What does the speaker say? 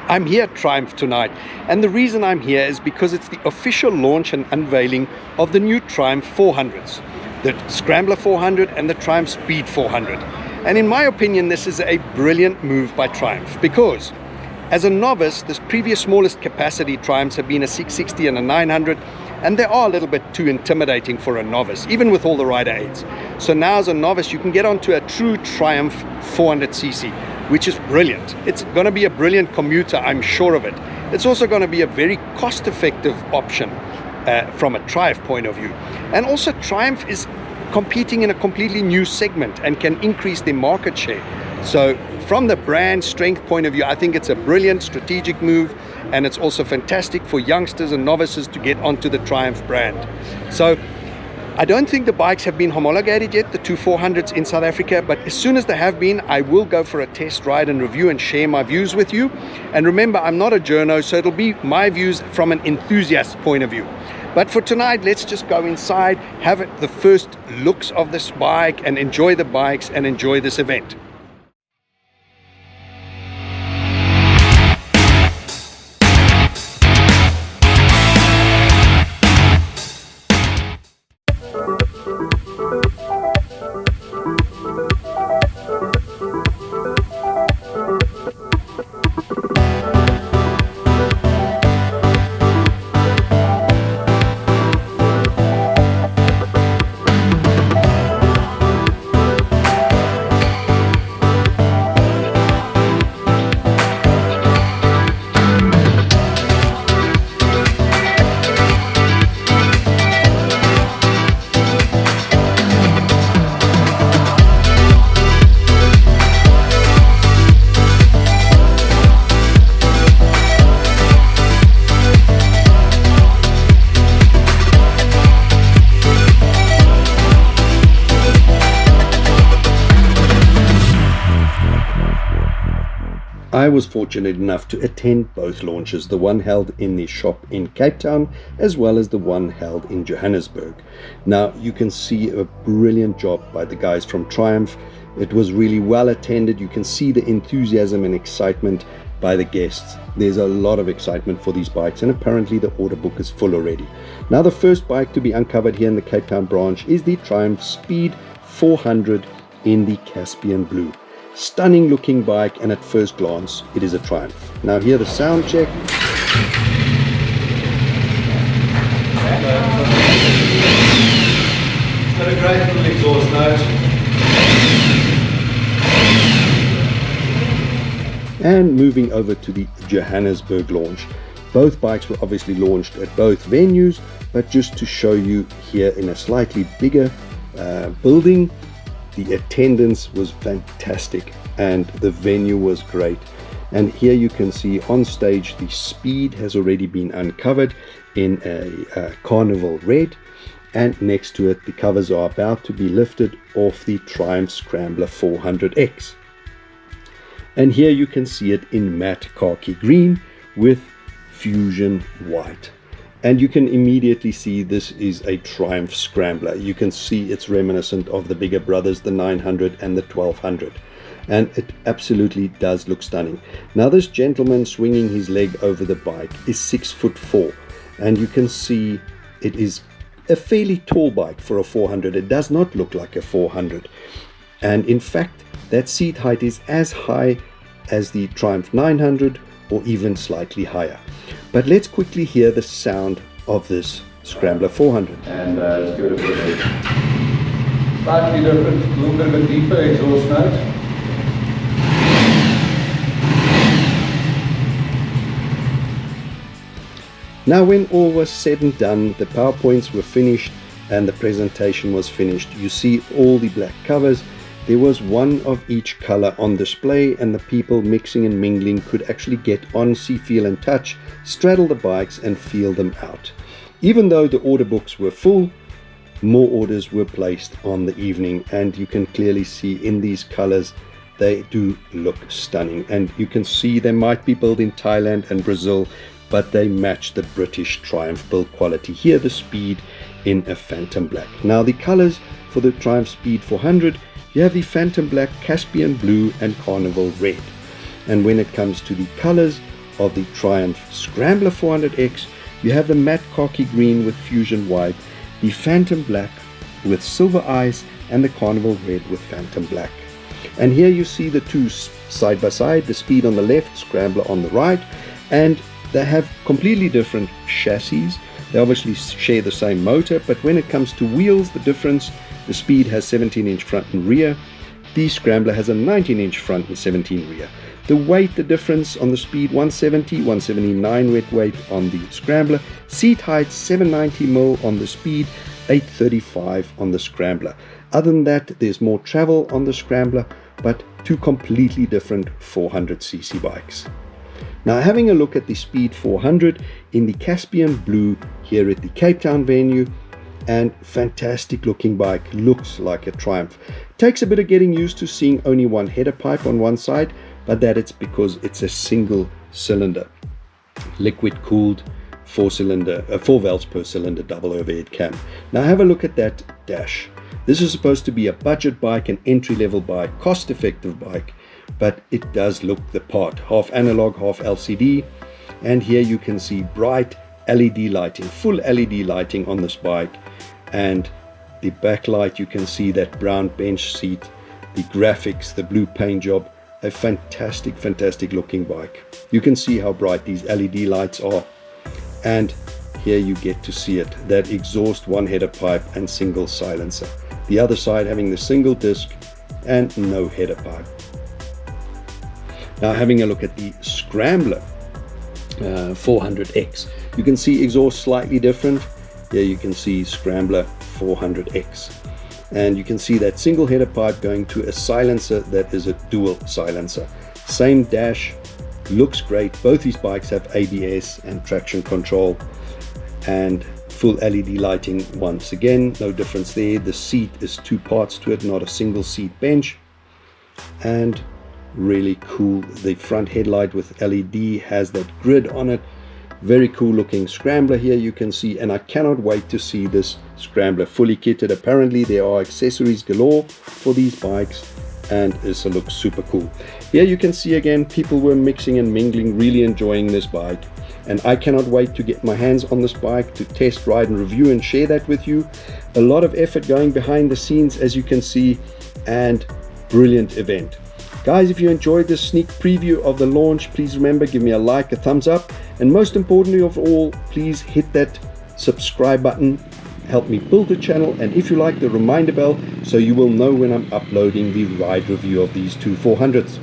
I'm here at Triumph tonight, and the reason I'm here is because it's the official launch and unveiling of the new Triumph 400s, the Scrambler 400 and the Triumph Speed 400. And in my opinion, this is a brilliant move by Triumph, because as a novice, the previous smallest capacity Triumphs have been a 660 and a 900, and they are a little bit too intimidating for a novice, even with all the rider aids. So now as a novice, you can get onto a true Triumph 400cc, which is brilliant. It's going to be a brilliant commuter, I'm sure of it. It's also going to be a very cost-effective option from a Triumph point of view. And also Triumph is competing in a completely new segment and can increase their market share. So from the brand strength point of view, I think it's a brilliant strategic move, and it's also fantastic for youngsters and novices to get onto the Triumph brand. So I don't think the bikes have been homologated yet, the two 400s in South Africa, but as soon as they have been, I will go for a test ride and review and share my views with you. And remember, I'm not a journo, so it'll be my views from an enthusiast point of view. But for tonight, let's just go inside, have the first looks of this bike and enjoy the bikes and enjoy this event. I was fortunate enough to attend both launches, the one held in the shop in Cape Town as well as the one held in Johannesburg. Now you can see a brilliant job by the guys from Triumph. It was really well attended. You can see the enthusiasm and excitement by the guests. There's a lot of excitement for these bikes, and apparently the order book is full already. Now the first bike to be uncovered here in the Cape Town branch is the Triumph Speed 400 in the Caspian blue. Stunning looking bike, and at first glance it is a Triumph. Now here the sound check. It's got a great little exhaust note. And moving over to the Johannesburg launch. Both bikes were obviously launched at both venues, but just to show you here in a slightly bigger building, the attendance was fantastic and the venue was great. And here you can see on stage the Speed has already been uncovered in a carnival red, and next to it the covers are about to be lifted off the Triumph Scrambler 400X. And here you can see it in matte khaki green with fusion white. And you can immediately see this is a Triumph Scrambler. You can see it's reminiscent of the bigger brothers, the 900 and the 1200. And it absolutely does look stunning. Now this gentleman swinging his leg over the bike is 6'4", and you can see it is a fairly tall bike for a 400. It does not look like a 400. And in fact, that seat height is as high as the Triumph 900 or even slightly higher. But let's quickly hear the sound of this Scrambler 400. And let's give it a bit of slightly different, a little bit of a deeper exhaust note. Now when all was said and done, the PowerPoints were finished and the presentation was finished. You see all the black covers. There was one of each color on display, and the people mixing and mingling could actually get on, see, feel and touch, straddle the bikes and feel them out. Even though the order books were full, more orders were placed on the evening, and you can clearly see in these colors they do look stunning. And you can see they might be built in Thailand and Brazil, but they match the British Triumph build quality. Here the Speed in a Phantom Black. Now the colors for the Triumph Speed 400, you have the Phantom Black, Caspian Blue and Carnival Red. And when it comes to the colors of the Triumph Scrambler 400X, you have the matte khaki green with fusion white, the Phantom black with silver eyes, and the Carnival red with Phantom black. And here you see the two side by side, the Speed on the left, Scrambler on the right, and they have completely different chassis. They obviously share the same motor, but when it comes to wheels, the difference, the Speed has 17-inch front and rear, the Scrambler has a 19-inch front and 17 rear. The weight, the difference on the Speed, 170, 179 wet weight on the Scrambler, seat height 790mm on the Speed, 835 on the Scrambler. Other than that, there's more travel on the Scrambler, but two completely different 400cc bikes. Now, having a look at the Speed 400 in the Caspian blue here at the Cape Town venue, and fantastic looking bike, looks like a Triumph. Takes a bit of getting used to seeing only one header pipe on one side, but that it's because it's a single cylinder, liquid cooled 4 valves per cylinder double overhead cam. Now have a look at that dash. This is supposed to be a budget bike, an entry-level bike, cost-effective bike, but it does look the part. Half analog, half LCD, and here you can see bright LED lighting, full LED lighting on this bike, and the backlight, you can see that brown bench seat, the graphics, the blue paint job. A fantastic looking bike. You can see how bright these LED lights are, and here you get to see it, that exhaust, one header pipe and single silencer. The other side having the single disc and no header pipe. Now having a look at the Scrambler 400X, you can see exhaust slightly different. Here you can see Scrambler 400X, and you can see that single header pipe going to a silencer that is a dual silencer. Same dash, looks great. Both these bikes have ABS and traction control and full LED lighting. Once again, no difference there. The seat is two parts to it, not a single seat bench, and really cool. The front headlight with LED has that grid on it. Very cool looking Scrambler here you can see, and I cannot wait to see this Scrambler fully kitted. Apparently there are accessories galore for these bikes, and this looks super cool. Here you can see again, people were mixing and mingling, really enjoying this bike, and I cannot wait to get my hands on this bike to test, ride and review and share that with you. A lot of effort going behind the scenes, as you can see, and brilliant event. Guys, if you enjoyed this sneak preview of the launch, please remember, give me a like, a thumbs up, and most importantly of all, please hit that subscribe button. Help me build the channel, and if you like, the reminder bell, so you will know when I'm uploading the ride review of these two 400s.